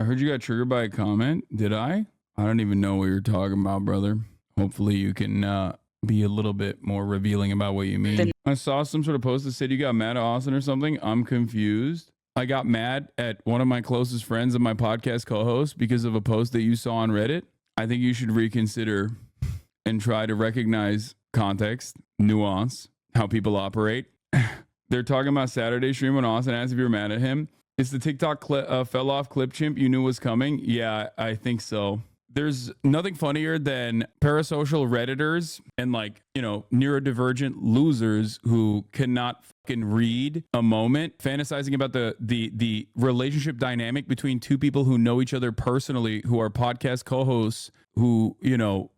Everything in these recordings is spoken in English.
I heard you got triggered by a comment. Did I? I don't even know what you're talking about, brother. Hopefully you can be a little bit more revealing about what you mean. I saw some sort of post that said you got mad at Austin or something. I'm confused. I got mad at one of my closest friends and my podcast co-host because of a post that you saw on Reddit. I think you should reconsider and try to recognize context, nuance, how people operate. They're talking about Saturday stream when Austin asked if you were mad at him. It's the TikTok fell off clip chimp you knew was coming. Yeah, I think so. There's nothing funnier than parasocial Redditors and neurodivergent losers who cannot fucking read a moment, fantasizing about the relationship dynamic between two people who know each other personally, who are podcast co-hosts, who,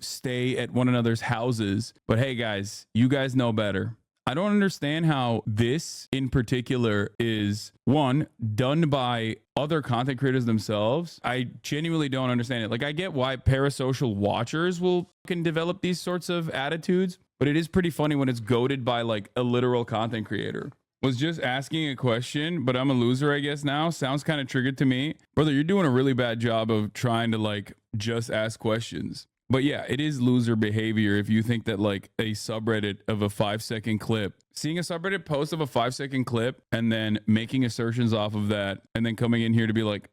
stay at one another's houses. But hey, guys, you guys know better. I don't understand how this in particular is, one, done by other content creators themselves. I genuinely don't understand it. Like, I get why parasocial watchers will fucking develop these sorts of attitudes, but it is pretty funny when it's goaded by like a literal content creator. Was just asking a question, but I'm a loser, I guess now. Sounds kind of triggered to me. Brother, you're doing a really bad job of trying to just ask questions. But yeah, it is loser behavior if you think that like a subreddit of a 5-second clip, seeing a subreddit post of a 5-second clip and then making assertions off of that and then coming in here to be like,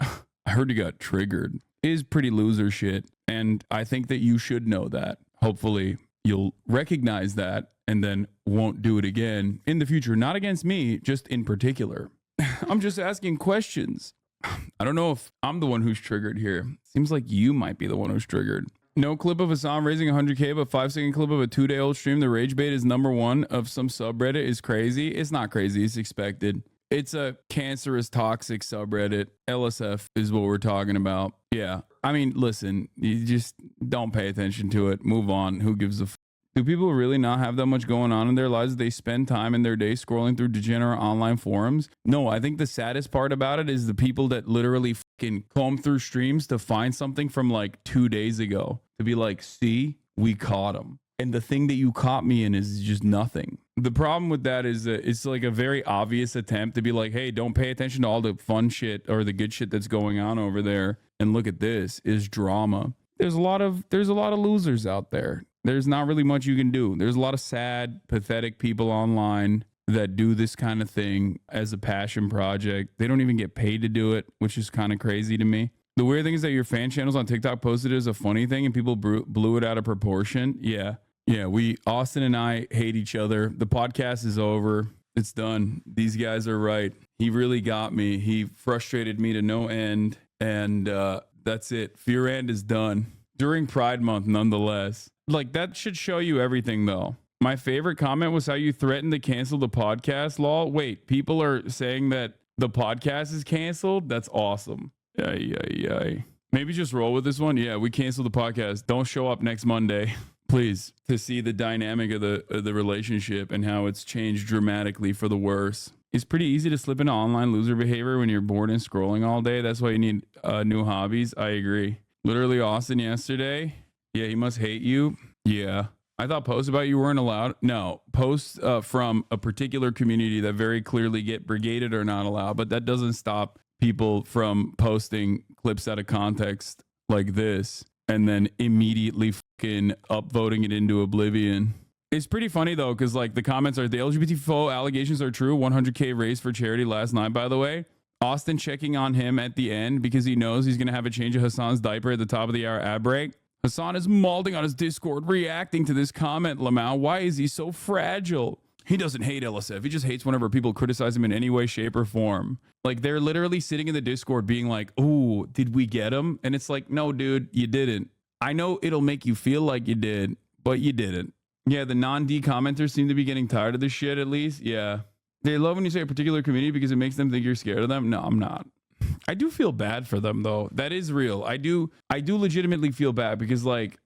I heard you got triggered, is pretty loser shit. And I think that you should know that. Hopefully you'll recognize that and then won't do it again in the future. Not against me, just in particular. I'm just asking questions. I don't know if I'm the one who's triggered here. Seems like you might be the one who's triggered. No clip of Hasan raising 100K, but 5-second clip of a 2-day-old stream. The rage bait is #1 of some subreddit is crazy. It's not crazy. It's expected. It's a cancerous, toxic subreddit. LSF is what we're talking about. Yeah. I mean, listen, you just don't pay attention to it. Move on. Who gives a f? Do people really not have that much going on in their lives? They spend time in their day scrolling through degenerate online forums. No, I think the saddest part about it is the people that literally fucking comb through streams to find something from like 2 days ago to be like, see, we caught him. And the thing that you caught me in is just nothing. The problem with that is that it's like a very obvious attempt to be like, hey, don't pay attention to all the fun shit or the good shit that's going on over there. And look at this, is drama. There's a lot of losers out there. There's not really much you can do. There's a lot of sad, pathetic people online that do this kind of thing as a passion project. They don't even get paid to do it, which is kind of crazy to me. The weird thing is that your fan channels on TikTok posted it as a funny thing and people blew it out of proportion. Yeah, Austin and I hate each other. The podcast is over. It's done. These guys are right. He really got me. He frustrated me to no end. And that's it. Fear End is done. During Pride Month, nonetheless. Like, that should show you everything, though. My favorite comment was how you threatened to cancel the podcast, lol. Wait, people are saying that the podcast is canceled? That's awesome. Yay. Maybe just roll with this one. Yeah, we canceled the podcast. Don't show up next Monday, please, to see the dynamic of the relationship and how it's changed dramatically for the worse. It's pretty easy to slip into online loser behavior when you're bored and scrolling all day. That's why you need new hobbies. I agree. Literally, Austin yesterday. Yeah, he must hate you. Yeah. I thought posts about you weren't allowed. No, posts from a particular community that very clearly get brigaded are not allowed, but that doesn't stop people from posting clips out of context like this and then immediately fucking upvoting it into oblivion. It's pretty funny though, because like the comments are, the LGBT faux allegations are true. 100K raised for charity last night, by the way. Austin checking on him at the end because he knows he's going to have a change of Hasan's diaper at the top of the hour ad break. Hasan is malding on his Discord, reacting to this comment, Lamau. Why is he so fragile? He doesn't hate LSF. He just hates whenever people criticize him in any way, shape, or form. Like, they're literally sitting in the Discord being like, ooh, did we get him? And it's like, no, dude, you didn't. I know it'll make you feel like you did, but you didn't. Yeah, the non-D commenters seem to be getting tired of this shit, at least. Yeah. They love when you say a particular community because it makes them think you're scared of them. No, I'm not. I do feel bad for them, though. That is real. I do legitimately feel bad because, like,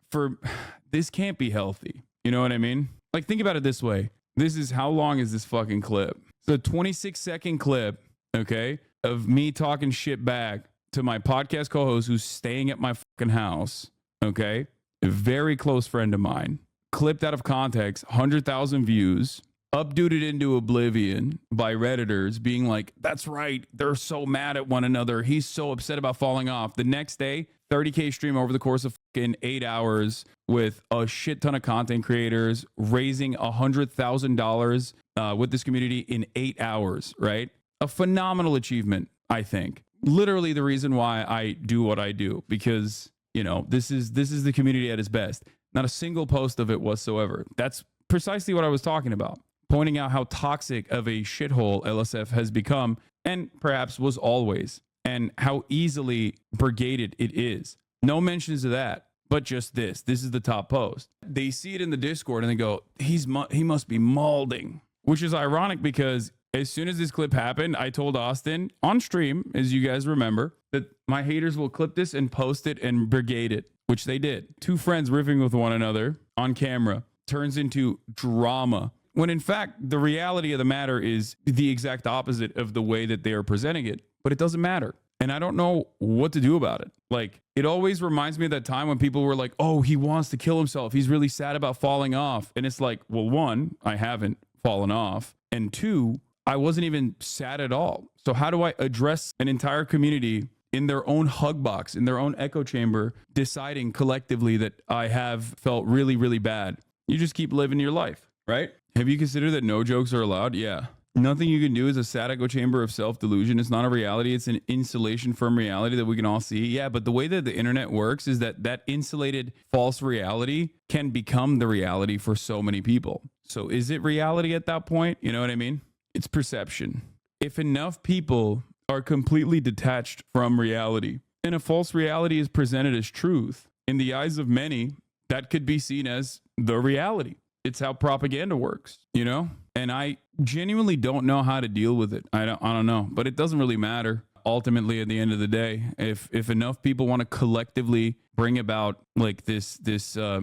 this can't be healthy. You know what I mean? Like, think about it this way. This is, how long is this fucking clip? It's a 26-second clip, okay, of me talking shit back to my podcast co-host who's staying at my fucking house, okay? A very close friend of mine. Clipped out of context, 100,000 views, updooted into oblivion by Redditors being like, that's right, they're so mad at one another. He's so upset about falling off. The next day, 30K stream over the course of fucking 8 hours with a shit ton of content creators raising $100,000 with this community in 8 hours, right? A phenomenal achievement, I think. Literally the reason why I do what I do, because, you know, this is the community at its best. Not a single post of it whatsoever. That's precisely what I was talking about. Pointing out how toxic of a shithole LSF has become, and perhaps was always, and how easily brigaded it is. No mentions of that, but just this. This is the top post. They see it in the Discord and they go, he must be malding, which is ironic because as soon as this clip happened, I told Austin on stream, as you guys remember, that my haters will clip this and post it and brigade it, which they did. Two friends riffing with one another on camera turns into drama, when in fact, the reality of the matter is the exact opposite of the way that they are presenting it, but it doesn't matter. And I don't know what to do about it. Like, it always reminds me of that time when people were like, oh, he wants to kill himself. He's really sad about falling off. And it's like, well, one, I haven't fallen off. And two, I wasn't even sad at all. So how do I address an entire community in their own hug box, in their own echo chamber, deciding collectively that I have felt really, really bad? You just keep living your life, right? Have you considered that no jokes are allowed? Yeah. Nothing you can do is a sad echo chamber of self-delusion. It's not a reality. It's an insulation from reality that we can all see. Yeah, but the way that the internet works is that insulated false reality can become the reality for so many people. So is it reality at that point? You know what I mean? It's perception. If enough people are completely detached from reality and a false reality is presented as truth, in the eyes of many, that could be seen as the reality. It's how propaganda works, you know? And I genuinely don't know how to deal with it. I don't know, but it doesn't really matter. Ultimately, at the end of the day, if enough people want to collectively bring about like this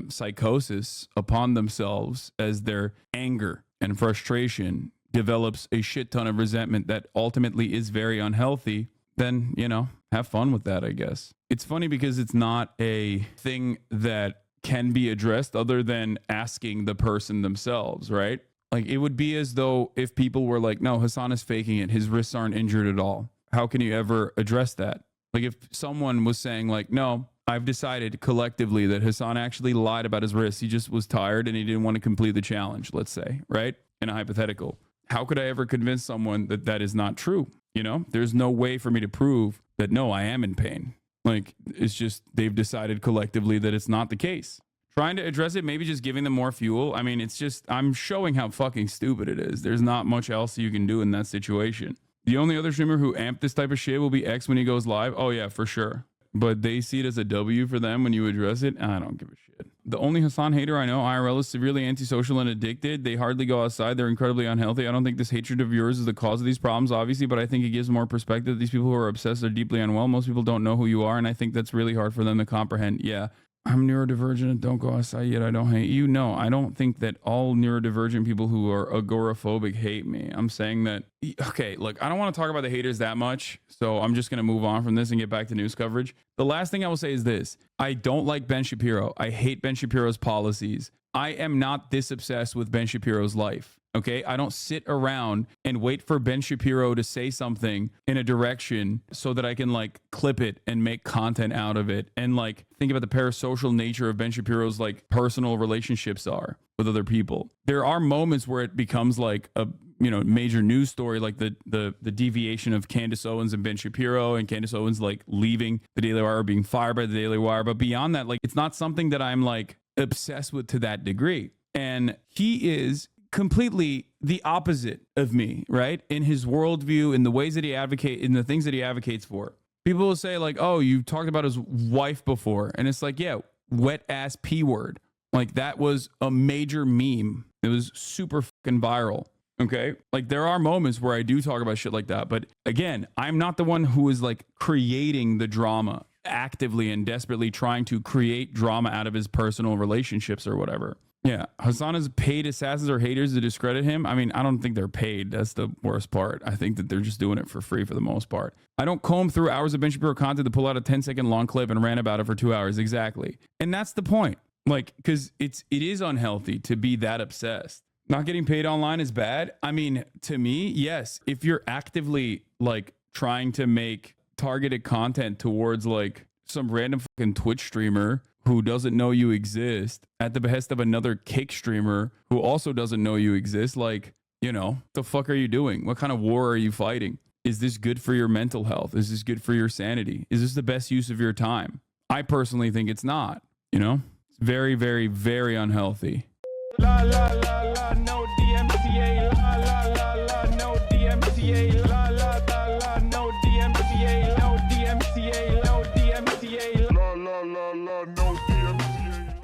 psychosis upon themselves as their anger and frustration develops a shit ton of resentment that ultimately is very unhealthy, then, you know, have fun with that, I guess. It's funny because it's not a thing that can be addressed other than asking the person themselves, right? Like, it would be as though if people were like, no, Hasan is faking it. His wrists aren't injured at all. How can you ever address that? Like, if someone was saying like, no, I've decided collectively that Hasan actually lied about his wrists. He just was tired and he didn't want to complete the challenge, let's say, right? In a hypothetical. How could I ever convince someone that that is not true? You know, there's no way for me to prove that, no, I am in pain. Like, it's just they've decided collectively that it's not the case. Trying to address it, maybe just giving them more fuel. I mean, it's just, I'm showing how fucking stupid it is. There's not much else you can do in that situation. The only other streamer who amped this type of shit will be X when he goes live. Oh yeah, for sure. But they see it as a W for them when you address it. I don't give a shit. The only Hasan hater I know, IRL, is severely antisocial and addicted. They hardly go outside. They're incredibly unhealthy. I don't think this hatred of yours is the cause of these problems, obviously, but I think it gives more perspective. These people who are obsessed are deeply unwell. Most people don't know who you are, and I think that's really hard for them to comprehend. Yeah. I'm neurodivergent and don't go outside yet. I don't hate you. No, I don't think that all neurodivergent people who are agoraphobic hate me. I'm saying that, okay, look, I don't want to talk about the haters that much, so I'm just going to move on from this and get back to news coverage. The last thing I will say is this. I don't like Ben Shapiro. I hate Ben Shapiro's policies. I am not this obsessed with Ben Shapiro's life. Okay, I don't sit around and wait for Ben Shapiro to say something in a direction so that I can like clip it and make content out of it and like think about the parasocial nature of Ben Shapiro's like personal relationships are with other people. There are moments where it becomes like a, you know, major news story, like the deviation of Candace Owens and Ben Shapiro, and Candace Owens like leaving the Daily Wire or being fired by the Daily Wire. But beyond that, like, it's not something that I'm like obsessed with to that degree. And he is completely the opposite of me, right? In his worldview, in the ways that he advocates, in the things that he advocates for. People will say like, oh, you talked about his wife before. And it's like, yeah, wet ass P word. Like, that was a major meme. It was super fucking viral. Okay. Like, there are moments where I do talk about shit like that. But again, I'm not the one who is like creating the drama actively and desperately trying to create drama out of his personal relationships or whatever. Yeah, Hasan has paid assassins or haters to discredit him. I mean, I don't think they're paid. That's the worst part. I think that they're just doing it for free for the most part. I don't comb through hours of Ben Shapiro content to pull out a 10-second long clip and rant about it for 2 hours. Exactly. And that's the point. Like, because it is unhealthy to be that obsessed. Not getting paid online is bad. I mean, to me, yes. If you're actively like trying to make targeted content towards like some random fucking Twitch streamer who doesn't know you exist at the behest of another cake streamer who also doesn't know you exist, like, you know, the fuck are you doing? What kind of war are you fighting? Is this good for your mental health? Is this good for your sanity? Is this the best use of your time? I personally think it's not, you know? It's very, very, very unhealthy. La, la, la, la, no DMCA.